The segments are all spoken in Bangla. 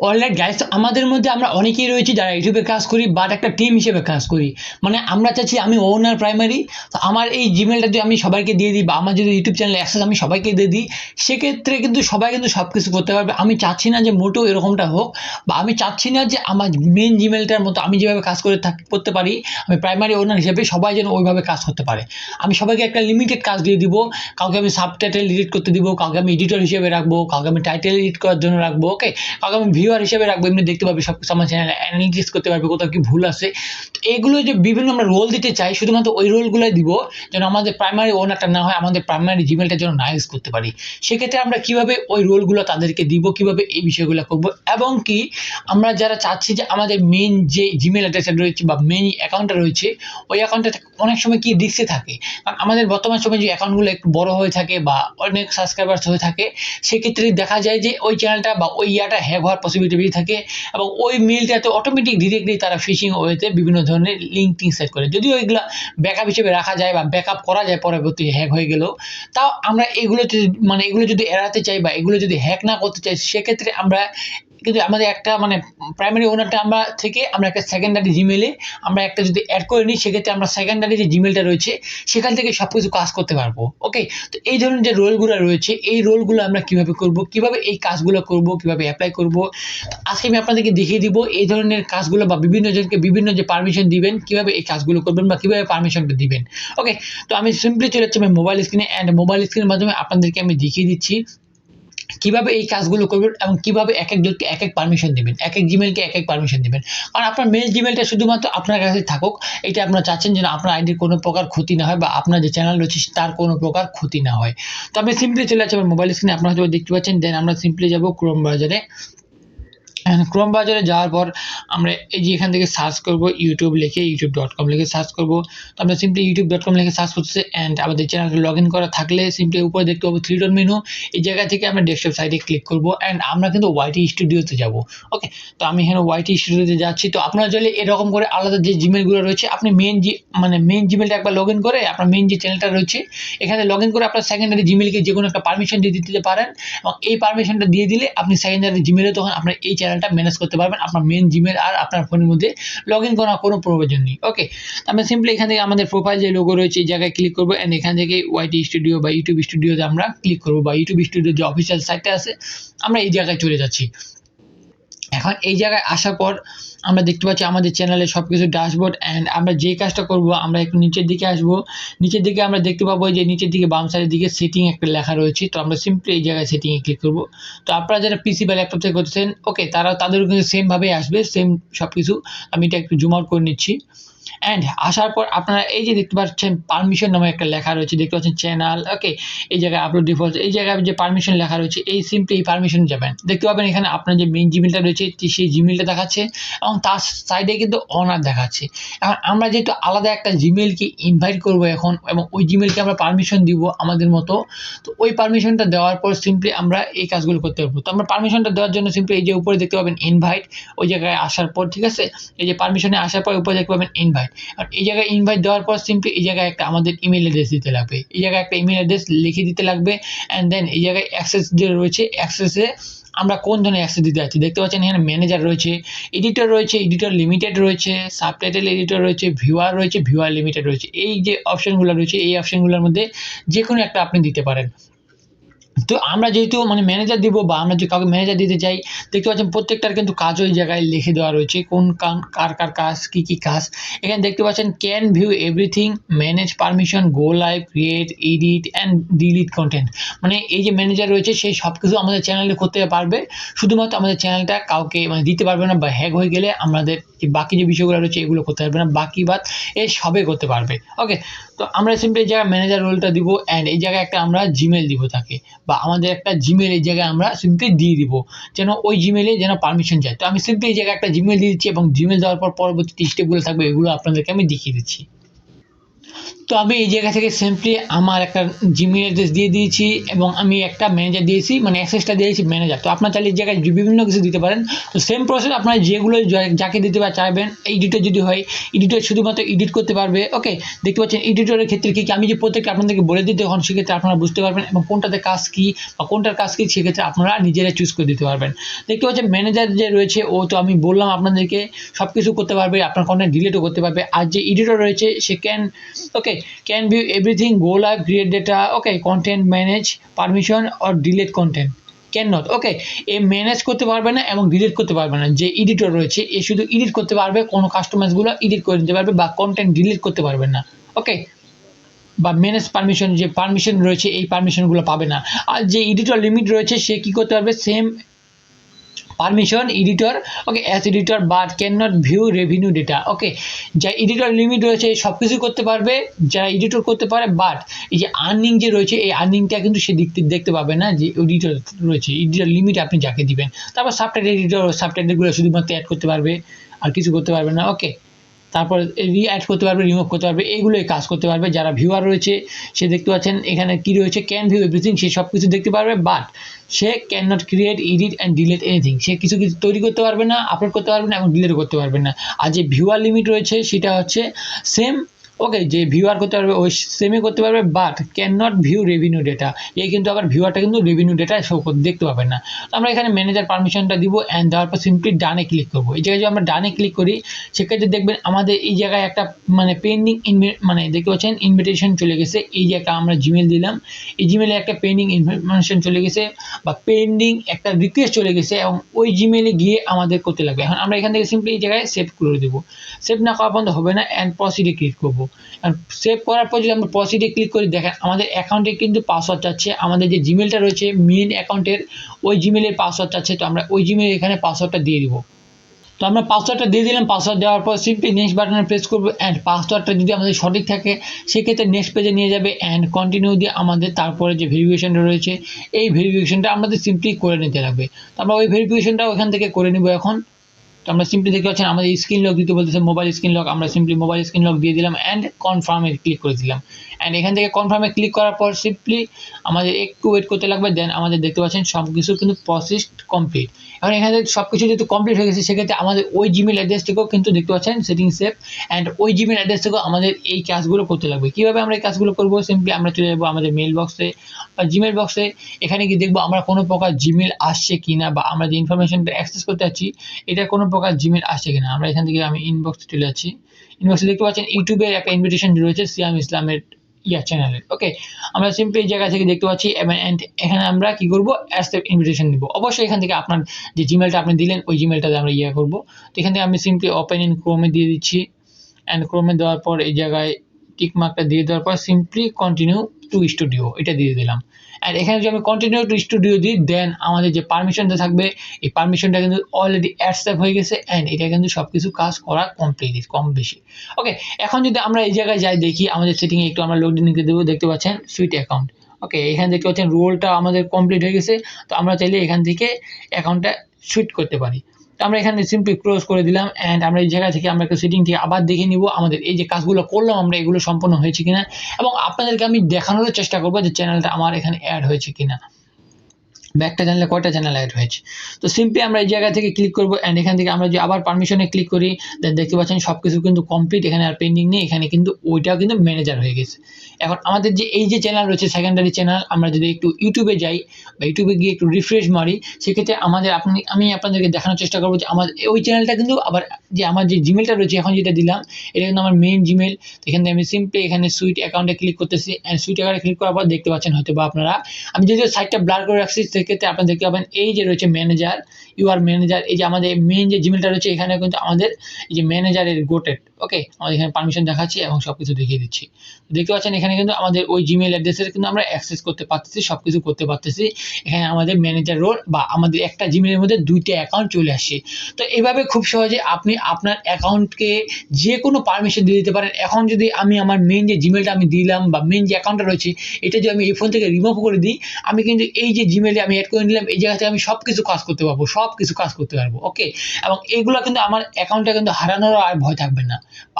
অলরাইট গাইস, আমাদের মধ্যে আমরা অনেকেই রয়েছি যারা ইউটিউবে কাজ করি, বাট একটা টিম হিসেবে কাজ করি। মানে আমরা চাচ্ছি আমি ওনার প্রাইমারি, তো আমার এই জিমেলটা যদি আমি সবাইকে দিয়ে দিই বা আমার যদি ইউটিউব চ্যানেল অ্যাক্সেস আমি সবাইকে দিয়ে দিই, সেক্ষেত্রে কিন্তু সবাই কিন্তু সব কিছু করতে পারবে। আমি চাচ্ছি না যে মোটেও এরকমটা হোক, বা আমি চাচ্ছি না যে আমার মেন জিমেলটার মতো আমি যেভাবে কাজ করতে পারি, আমি প্রাইমারি ওনার হিসেবে সবাই যেন ওইভাবে কাজ করতে পারে। আমি সবাইকে একটা লিমিটেড কাজ দিয়ে দিব। কাউকে আমি সাবটাইটেল এডিট করতে দিব, কাউকে আমি এডিটর হিসেবে রাখবো, কাউকে আমি টাইটেল এডিট করার জন্য রাখবো। ওকে, কাউকে আমি ভিউয়ার হিসেবে রাখবো, এমনি দেখতে পারবে সবকিছু আমার চ্যানেলে অ্যানালিটিক্স করতে পারবে কোথাও কি ভুল আছে। তো এগুলো যে বিভিন্ন আমরা রোল দিতে চাই, শুধুমাত্র ওই রোলগুলোই দিব যেন আমাদের প্রাইমারি ওনারটা না হয়, আমাদের প্রাইমারি জিমেলটা যেন না ইউজ করতে পারি। সেক্ষেত্রে আমরা কিভাবে ওই রোলগুলো তাদেরকে দিব, কিভাবে এই বিষয়গুলো করবো, এবং কি আমরা যারা চাচ্ছি যে আমাদের মেন যে জিমেল অ্যাড্রেসটা রয়েছে বা মেন অ্যাকাউন্টটা রয়েছে, ওই অ্যাকাউন্টটা অনেক সময় কি রিস্কে থাকে। কারণ আমাদের বর্তমান সময়ে যে অ্যাকাউন্টগুলো একটু বড় হয়ে থাকে বা অনেক সাবস্ক্রাইবার্স হয়ে থাকে, সেক্ষেত্রে দেখা যায় যে ওই চ্যানেলটা বা ওই ইয়াটা হ্যাক হওয়ার পসিবিলিটি বেশি থাকে, এবং ওই মেইলটাতে অটোমেটিক ডিরেক্টলি তারা ফিশিং ওয়েতে বিভিন্ন ধরনের লিঙ্ক সেট করে। যদিও এগুলো ব্যাকআপ হিসেবে রাখা যায় বা ব্যাকআপ করা যায় পরবর্তী হ্যাক হয়ে গেলেও, তাও আমরা এগুলো মানে এগুলো যদি এড়াতে চাই বা এগুলো যদি হ্যাক না করতে চাই, সেক্ষেত্রে আমরা কিন্তু আমাদের একটা মানে প্রাইমারি ওনারটা আমরা থেকে আমরা একটা সেকেন্ডারি জিমেলে আমরা একটা যদি অ্যাড করে নিই, সেক্ষেত্রে আমরা সেকেন্ডারি যে জিমেলটা রয়েছে সেখান থেকে সব কিছু কাজ করতে পারবো। ওকে, তো এই ধরনের যে রোলগুলো রয়েছে, এই রোলগুলো আমরা কিভাবে করব, কিভাবে এই কাজগুলো করব, কিভাবে অ্যাপ্লাই করব, আজকে আমি আপনাদেরকে দেখিয়ে দিব এই ধরনের কাজগুলো, বা বিভিন্ন জনকে বিভিন্ন যে পারমিশন দিবেন, কিভাবে এই কাজগুলো করবেন বা কিভাবে পারমিশনটা দিবেন। ওকে, তো আমি সিম্পলি চলে যাচ্ছি আমার মোবাইল স্ক্রিনে, অ্যান্ড মোবাইল স্ক্রিনের মাধ্যমে আপনাদেরকে আমি দেখিয়ে দিচ্ছি কিভাবে এই কাজগুলো করবেন এবং কিভাবে এক একজনকে এক এক পারমিশন দিবেন, এক এক জিমেলকে এক এক পারমিশন দিবেন। কারণ আপনার মেল জিমেলটা শুধুমাত্র আপনার কাছে থাকুক, এটা আপনারা চাচ্ছেন যেন আপনার আইডির কোনো প্রকার ক্ষতি না হয় বা আপনার যে চ্যানেল রয়েছে তার কোনো প্রকার ক্ষতি না হয়। তো আমি সিম্পলি চলে যাচ্ছি আমার মোবাইল স্ক্রিনে, আপনারা হয়তো দেখতে পাচ্ছেন। দেন আমরা সিম্পলি যাব ক্রোম ব্রাউজারে। ক্রোম ব্রাউজারে যাওয়ার পর আমরা এই যে এখান থেকে সার্চ করব ইউটিউব লিখে, youtube.com লিখে সার্চ করব। তো আমরা সিম্পলি youtube.com লিখে সার্চ করতেছি, অ্যান্ড আমাদের চ্যানেলটা লগ ইন করা থাকলে সিম্পলি উপরে দেখতে পাবো থ্রি ডট মেনু। এই জায়গা থেকে আমরা ডেস্কটপ সাইটে ক্লিক করব, অ্যান্ড আমরা কিন্তু ওয়াইটি স্টুডিওতে যাব। ওকে, তো আমি এখানে ওয়াইটি স্টুডিওতে যাচ্ছি। তো আপনারা চাইলে এরকম করে আলাদা যে জিমেলগুলো রয়েছে, আপনি মেন জিমেলটা একবার লগ ইন করে আপনার মেন যে চ্যানেলটা রয়েছে এখানে লগ ইন করে আপনার সেকেন্ডারি জিমেলকে যে কোনো একটা পারমিশন দিয়ে দিতে পারেন, এবং এই পারমিশনটা দিয়ে দিলে আপনি সেকেন্ডারি জিমেলে তখন আপনার এই চ্যানেলটা ম্যানেজ করতে পারবেন। আপনার মেন জিমেল আর আপনার ফোনের মধ্যে লগ ইন করার কোনো প্রয়োজন নেই। ওকে, আমরা সিম্পলি এখান থেকে আমাদের প্রোফাইল যে লোগো রয়েছে এই জায়গায় ক্লিক করবো, অ্যান্ড এখান থেকে ওয়াইটি স্টুডিও বা ইউটিউব স্টুডিওতে আমরা ক্লিক করবো, বা ইউটিউব স্টুডিওর যে অফিসিয়াল সাইটটা আছে আমরা এই জায়গায় চলে যাচ্ছি। এখন এই জায়গায় আসার পর আমরা দেখতে পাচ্ছি আমাদের চ্যানেলে সব কিছু ড্যাশবোর্ড, অ্যান্ড আমরা যে কাজটা করব আমরা একটু নিচের দিকে আসব। নিচের দিকে আমরা দেখতে পাবো যে নিচের দিকে বাম সাইডের দিকে সেটিং একটা লেখা রয়েছে। তো আমরা সিম্পলি এই জায়গায় সেটিংয়ে ক্লিক করব। তো আপনারা যারা পিসি বা ল্যাপটপ থেকে করতেছেন, ওকে, তাদেরও কিন্তু সেমভাবেই আসবে, সেম সব কিছু। আমি এটা একটু জুম আউট করে নিচ্ছি। অ্যান্ড আসার পর আপনারা এই যে দেখতে পাচ্ছেন পারমিশন নামে একটা লেখা রয়েছে, দেখতে পাচ্ছেন চ্যানেল। ওকে, এই জায়গায় আপলোড ডিফল্ট, এই জায়গায় যে পারমিশন লেখা রয়েছে এই সিম্পলি এই পারমিশন যাবেন। দেখতে পাবেন এখানে আপনার যে মেইন জিমেলটা রয়েছে সেই জিমেলটা দেখাচ্ছে, এবং তার সাইডে কিন্তু অনার দেখাচ্ছে। এখন আমরা যেহেতু আলাদা একটা জিমেলকে ইনভাইট করব এখন, এবং ওই জিমেলকে আমরা পারমিশন দিব আমাদের মতো, তো ওই পারমিশনটা দেওয়ার পর সিম্পলি আমরা এই কাজগুলো করতে পারবো। তো আমরা পারমিশনটা দেওয়ার জন্য সিম্পলি এই যে উপরে দেখতে পাবেন ইনভাইট, ওই জায়গায় আসার পর, ঠিক আছে, এই যে পারমিশনে আসার পর উপরে দেখতে পাবেন ইনভাইট। আর এই জায়গায় ইনভাইট দেওয়ার পর সিম্পলি এই জায়গায় একটা আমাদের ইমেল অ্যাড্রেস দিতে লাগবে, এই জায়গায় একটা ইমেল অ্যাড্রেস লিখে দিতে লাগবে। অ্যান্ড দেন এই জায়গায় অ্যাক্সেস যে রয়েছে, অ্যাক্সেসে আমরা কোন ধরনের অ্যাক্সেস দিতে যাচ্ছি দেখতে পাচ্ছেন। এখানে ম্যানেজার রয়েছে, এডিটর রয়েছে, এডিটর লিমিটেড রয়েছে, সাবটাইটেল এডিটর রয়েছে, ভিউয়ার রয়েছে, ভিউয়ার লিমিটেড রয়েছে। এই যে অপশনগুলো রয়েছে এই অপশনগুলোর মধ্যে যে কোনো একটা আপনি দিতে পারেন। তো আমরা যেহেতু মানে ম্যানেজার দিব, বা আমরা যে কাউকে ম্যানেজার দিতে চাই, দেখতে পাচ্ছেন প্রত্যেকটার কিন্তু কাজ ওই জায়গায় লিখে দেওয়া রয়েছে, কোন কার কার কাজ, কি কি কাজ। এখানে দেখতে পাচ্ছেন can view everything, manage permission, go live, create, edit and delete content. মানে এই যে ম্যানেজার রয়েছে সেই সব কিছু আমাদের চ্যানেলে করতে পারবে, শুধুমাত্র আমাদের চ্যানেলটা কাউকে মানে দিতে পারবে না, বা হ্যাক হয়ে গেলে আমাদের যে বাকি যে বিষয়গুলো রয়েছে এগুলো করতে পারবে না, বাকি বাদ এই সবে করতে পারবে। ওকে, তো আমরা সিম্পলি এই জায়গায় ম্যানেজার রোলটা দিব, অ্যান্ড এই জায়গায় একটা আমরা জিমেল দিব তাকে, বা আমাদের একটা জিমেল এই জায়গায় আমরা সিম্পলি দিয়ে দিব, যেন ওই জিমেলে যেন পারমিশন যায়। তো আমি সিম্পলি এই জায়গায় একটা জিমেল দিয়ে দিচ্ছি, এবং জিমেল দেওয়ার পর পরবর্তী স্টেপগুলো থাকবে এগুলো আপনাদেরকে আমি দেখিয়ে দিচ্ছি। তো আমি এই জায়গা থেকে সিম্পলি আমার একটা জিমেল অ্যাড্রেস দিয়ে দিয়েছি এবং আমি একটা ম্যানেজার দিয়েছি, মানে অ্যাক্সেসটা দিয়েছি ম্যানেজার। তো আপনার চাইলে এই জায়গায় বিভিন্ন কিছু দিতে পারেন। তো সেম প্রসেস আপনারা যেগুলো যাকে দিতে চাইবেন, এডিটর যদি হয় এডিটর শুধুমাত্র এডিট করতে পারবে। ওকে, দেখতে পাচ্ছেন এডিটরের ক্ষেত্রে কি আমি যে প্রত্যেকটা আপনাদেরকে বলে দিতে, তখন সেক্ষেত্রে আপনারা বুঝতে পারবেন এবং কোনটাতে কাজ কী বা কোনটার কাজ কী সেক্ষেত্রে আপনারা নিজেরা চুজ করে দিতে পারবেন। দেখতে পাচ্ছেন ম্যানেজার যে রয়েছে ও তো আমি বললাম আপনাদেরকে সব কিছু করতে পারবে, আপনার কন্টেন্ট ডিলিটও করতে পারবে। আর যে এডিটর রয়েছে সে can view everything, go live, create data, okay, content manage, permission or delete content, can not. Okay, এ ম্যানেজ করতে পারবে না এবং ডিলিট করতে পারবে না। যে এডিটর রয়েছে এ শুধু এডিট করতে পারবে, কোনো কাস্টমাইজগুলো এডিট করে দিতে পারবে বা কন্টেন্ট ডিলিট করতে পারবে না। ওকে, বা ম্যানেজ পারমিশন, যে পারমিশন রয়েছে এই পারমিশনগুলো পাবে না। আর যে এডিটর লিমিট রয়েছে সে কী করতে পারবে, same permission editor, okay, as editor but can not view revenue data. Okay, যা এডিটর লিমিট রয়েছে সব কিছু করতে পারবে, যারা এডিটর করতে পারে, বাট এই যে আর্নিং যে রয়েছে এই আর্নিংটা কিন্তু সে দেখতে পাবে না। যে এডিটর রয়েছে এডিটর লিমিট আপনি যাকে দিবেন। তারপর সাবটাইটেল এডিটর, সাবটাইটেলগুলো শুধুমাত্র অ্যাড করতে পারবে আর কিছু করতে পারবে না। ওকে, তারপর অ্যাড করতে পারবে, রিমুভ করতে পারবে, এইগুলোই কাজ করতে পারবে। যারা ভিউয়ার রয়েছে সে দেখতে পাচ্ছেন এখানে কি রয়েছে, ক্যান ভিউ এভরিথিং, সে সব কিছু দেখতে পারবে, বাট সে can not create, edit and delete anything, সে কিছু তৈরি করতে পারবে না, আপলোড করতে পারবে না এবং ডিলিট করতে পারবে না। আর যে ভিউয়ার লিমিট রয়েছে সেটা হচ্ছে সেম। ওকে, যে ভিউয়ার করতে পারবে ওই সেমই করতে পারবে, but can not view revenue data, এই কিন্তু আবার ভিউয়ারটা কিন্তু রেভিনিউ ডেটা শো দেখতে পাবেন না। তো আমরা এখানে ম্যানেজার পারমিশনটা দিব অ্যান্ড দেওয়ার পর সিম্পলি ডানে ক্লিক করবো। এই জায়গায় যদি আমরা ডানে ক্লিক করি সেক্ষেত্রে দেখবেন আমাদের এই জায়গায় একটা মানে পেন্ডিং মানে দেখতে পাচ্ছেন ইনভিটেশন চলে গেছে। এই যে একটা আমরা জিমেল দিলাম, এই জিমেলে একটা পেন্ডিং ইনফরমেশন চলে গেছে বা পেন্ডিং একটা রিকোয়েস্ট চলে গেছে এবং ওই জিমেলে গিয়ে আমাদের করতে লাগবে। এখন আমরা এখান থেকে সিম্পলি এই জায়গায় সেভ করে দেবো। সেভ না করা পর্যন্ত হবে না, অ্যান্ড প্রসিডে ক্লিক করবো। সেভ করার পর যদি আমরা প্রসিডে ক্লিক করি দেখেন আমাদের অ্যাকাউন্টে কিন্তু পাসওয়ার্ড চাচ্ছে, আমাদের যে জিমেলটা রয়েছে মেইন অ্যাকাউন্টের ওই জিমেলের পাসওয়ার্ড চাচ্ছে। তো আমরা ওই জিমেল এখানে পাসওয়ার্ডটা দিয়ে দিব। তো আমরা পাসওয়ার্ডটা দিয়ে দিলাম। পাসওয়ার্ড দেওয়ার পর সিম্পলি নেক্সট বাটনে প্রেস করবো অ্যান্ড পাসওয়ার্ডটা যদি আমাদের সঠিক থাকে সেক্ষেত্রে নেক্সট পেজে নিয়ে যাবে অ্যান্ড কন্টিনিউ দিয়ে আমাদের তারপরে যে ভেরিফিকেশনটা রয়েছে এই ভেরিফিকেশনটা আমাদের সিম্পলি করে নিতে লাগবে। তো আমরা ওই ভেরিফিকেশনটা ওখান থেকে করে নিব এখন। তো আমরা সিম্পলি দেখতে পাচ্ছেন আমাদের স্ক্রিন লক দিতে বলতেছে, মোবাইল স্ক্রিন লক, আমরা সিম্পলি মোবাইল স্ক্রিন লক দিয়ে দিলাম অ্যান্ড কনফার্মে ক্লিক করে দিলাম। অ্যান্ড এখান থেকে কনফার্মে ক্লিক করার পর সিম্পলি আমাদের একটু ওয়েট করতে লাগবে। দেন আমাদের দেখতে পাচ্ছেন সব কিছু কিন্তু প্রসেস কমপ্লিট। এখন এখানে সব কিছু যেহেতু কমপ্লিট হয়ে গেছে সেক্ষেত্রে আমাদের ওই জিমেল অ্যাড্রেস থেকেও কিন্তু দেখতে পাচ্ছেন সেটিং সেভ অ্যান্ড ওই জিমেল অ্যাড্রেস থেকেও আমাদের এই কাজগুলো করতে লাগবে। কীভাবে আমরা এই কাজগুলো করবো, সিম্পলি আমরা চলে যাবো আমাদের মেল বক্সে বা জিমেল বক্সে। এখানে গিয়ে দেখবো আমরা কোনো প্রকার জিমেল আসছে কিনা বা আমরা যে ইনফরমেশনটা অ্যাক্সেস করতে যাচ্ছি এটা কোনো প্রকার জিমেল আসছে কিনা। আমরা এখান থেকে আমি ইনবক্সে চলে যাচ্ছি। ইনবক্সে দেখতে পাচ্ছেন ইউটিউবের একটা ইনভিটেশন রয়েছে সিয়াম ইসলামের চ্যানেলের। ওকে, আমরা সিম্পলি এই জায়গা থেকে দেখতে পাচ্ছি অ্যান্ড এখানে আমরা কি করবো, অ্যাকসেপ্ট ইনভিটেশন দিব। অবশ্যই এখান থেকে আপনার যে জিমেলটা আপনি দিলেন ওই জিমেলটাতে আমরা করবো। তো এখান থেকে আমি সিম্পলি ওপেন ইন ক্রোমে দিয়ে দিচ্ছি অ্যান্ড ক্রোমে দেওয়ার পর এই জায়গায় টিক মার্কটা দিয়ে দেওয়ার পর সিম্পলি কন্টিনিউ টু স্টুডিও এটা দিয়ে দিলাম। অ্যান্ড এখানে যদি আমি কন্টিনিউ টু স্টুডিও দিই দেন আমাদের যে পারমিশনটা থাকবে এই পারমিশনটা কিন্তু অলরেডি অ্যাকসেপ্ট হয়ে গেছে অ্যান্ড এটা কিন্তু সব কিছু কাজ করা কমপ্লিট কম বেশি। ওকে, এখন যদি আমরা এই জায়গায় যাই দেখি আমাদের সেটিংয়ে একটু আমরা লোডিং নিতে দেবো। দেখতে পাচ্ছেন সুইট অ্যাকাউন্ট। ওকে, এখানে দেখতে পাচ্ছেন রোলটা আমাদের কমপ্লিট হয়ে গেছে। তো আমরা চাইলে এখান থেকে অ্যাকাউন্টটা সুইট করতে পারি। তো আমরা এখানে সিম্পলি ক্লোজ করে দিলাম অ্যান্ড আমরা এই জায়গা থেকে আমরা একটা সেটিং থেকে আবার দেখে নিব আমাদের এই যে কাজগুলো করলাম আমরা এগুলো সম্পূর্ণ হয়েছে কিনা এবং আপনাদেরকে আমি দেখানোর চেষ্টা করবো যে চ্যানেলটা আমার এখানে অ্যাড হয়েছে কিনা বা একটা চ্যানেলে কয়টা চ্যানেল অ্যাড হয়েছে। তো সিম্পলি আমরা এই জায়গা থেকে ক্লিক করবো অ্যান্ড এখান থেকে আমরা যে আবার পারমিশনে ক্লিক করি দেন দেখতে পাচ্ছেন সব কিছু কিন্তু কমপ্লিট, এখানে আর পেন্ডিং নেই, এখানে কিন্তু ওইটাও কিন্তু ম্যানেজার হয়ে গেছে। এখন আমাদের যে এই যে চ্যানেল রয়েছে সেকেন্ডারি চ্যানেল, আমরা যদি একটু ইউটিউবে যাই বা ইউটিউবে গিয়ে একটু রিফ্রেশ মারি সেক্ষেত্রে আমাদের আমি আপনাদেরকে দেখানোর চেষ্টা করবো যে আমার ওই চ্যানেলটা কিন্তু আবার যে আমার যে জিমেলটা রয়েছে এখন যেটা দিলাম এটা কিন্তু আমার মেইন জিমেল। এখান থেকে আমি সিম্পলি এখানে সুইট অ্যাকাউন্টে ক্লিক করতেছি অ্যান্ড সুইট অ্যাকাউন্টে ক্লিক করার পর দেখতে পাচ্ছেন হয়তো বা আপনারা আমি যদিও সাইটটা ব্লার করে রাখছি সেক্ষেত্রে আপনারা দেখতে পাবেন এই যে রয়েছে ম্যানেজার, ইউআর ম্যানেজার, এই যে আমাদের মেইন যে জিমেলটা রয়েছে এখানে কিন্তু আমাদের এই যে ম্যানেজারের গোটেড। ওকে, আমাদের এখানে পারমিশন দেখাচ্ছি এবং সব কিছু দেখিয়ে দিচ্ছি। দেখতে পাচ্ছেন এখানে কিন্তু আমাদের ওই জিমেল অ্যাড্রেসের কিন্তু আমরা অ্যাক্সেস করতে পারতেছি, সব কিছু করতে পারতেছি। এখানে আমাদের ম্যানেজার রোল বা আমাদের একটা জিমেলের মধ্যে দুইটা অ্যাকাউন্ট চলে আসছে। তো এইভাবে খুব সহজে আপনি আপনার অ্যাকাউন্টকে যে কোনো পারমিশন দিয়ে দিতে পারেন। এখন যদি আমি আমার মেইন যে জিমেলটা আমি দিলাম বা মেইন যে অ্যাকাউন্টটা রয়েছে এটা যদি আমি এই ফোন থেকে রিমুভ করে দিই আমি কিন্তু এই যে জিমেলে আমি অ্যাড করে নিলাম এই জায়গা থেকে আমি সব কিছু কাজ করতে পারবো। ওকে, এবং এইগুলো কিন্তু আমার অ্যাকাউন্টটা কিন্তু হারানোর আর ভয় থাকবে না।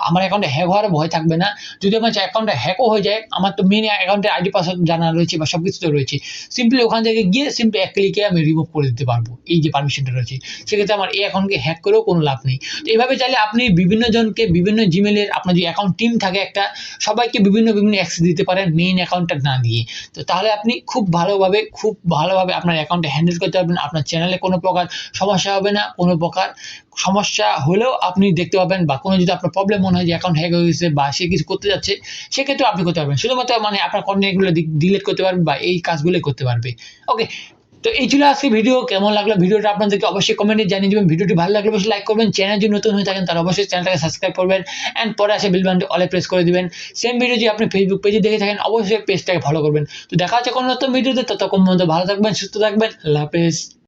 আমার অ্যাকাউন্টে হ্যাক হওয়ার ভয় থাকবে না। যদি আমার অ্যাকাউন্টটা হ্যাকও হয়ে যায়, আমার তো মেন অ্যাকাউন্টের আইডি পাসওয়ার্ড জানা রয়েছে বা সবকিছু তো রয়েছে, সিম্পলি ওখান থেকে গিয়ে সিম্পলি এক ক্লিকে আমি রিমুভ করে দিতে পারবো, এই যে পারমিশনটা রয়েছে। সেক্ষেত্রে আমার এই অ্যাকাউন্টকে হ্যাক করেও কোনো লাভ নেই। তো এইভাবে চাইলে আপনি বিভিন্ন জনকে বিভিন্ন জিমেলের আপনার যে অ্যাকাউন্ট টিম থাকে একটা, সবাইকে বিভিন্ন বিভিন্ন অ্যাক্সেস দিতে পারেন মেইন অ্যাকাউন্টটা না দিয়ে। তো তাহলে আপনি খুব ভালোভাবে আপনার অ্যাকাউন্টে হ্যান্ডেল করতে পারবেন। আপনার চ্যানেলে কোনো প্রকার সমস্যা হবে না। কোনো প্রকার সমস্যা হলেও আপনি দেখতে পাবেন, বা কোনো যদি আপনার প্রবলেম মনে হয় যে অ্যাকাউন্ট হ্যাক হয়ে গেছে বা সে কিছু করতে যাচ্ছে, সেক্ষেত্রে আপনি করতে পারবেন। শুধুমাত্র মানে আপনার কন্টেন্টগুলো ডিলিট করতে পারবেন বা এই কাজগুলোই করতে পারবে। ওকে, তো এই ছিল আজকে ভিডিও। কেমন লাগলো ভিডিওটা আপনাদেরকে অবশ্যই কমেন্টে জানিয়ে দেবেন। ভিডিওটি ভালো লাগলে অবশ্যই লাইক করবেন। চ্যানেল যদি নতুন হয়ে থাকেন তাহলে অবশ্যই চ্যানেলটাকে সাবস্ক্রাইব করবেন, অ্যান্ড পরে আসে বেল বাটনটি অলে প্রেস করে দিবেন। সেম ভিডিও যদি আপনি ফেসবুক পেজে দেখে থাকেন অবশ্যই পেজটাকে ফলো করবেন। তো দেখা হচ্ছে কোনো নতুন ভিডিওতে, ততক্ষণ পর্যন্ত ভালো থাকবেন, সুস্থ থাকবেন। আল্লাহ হাফেজ।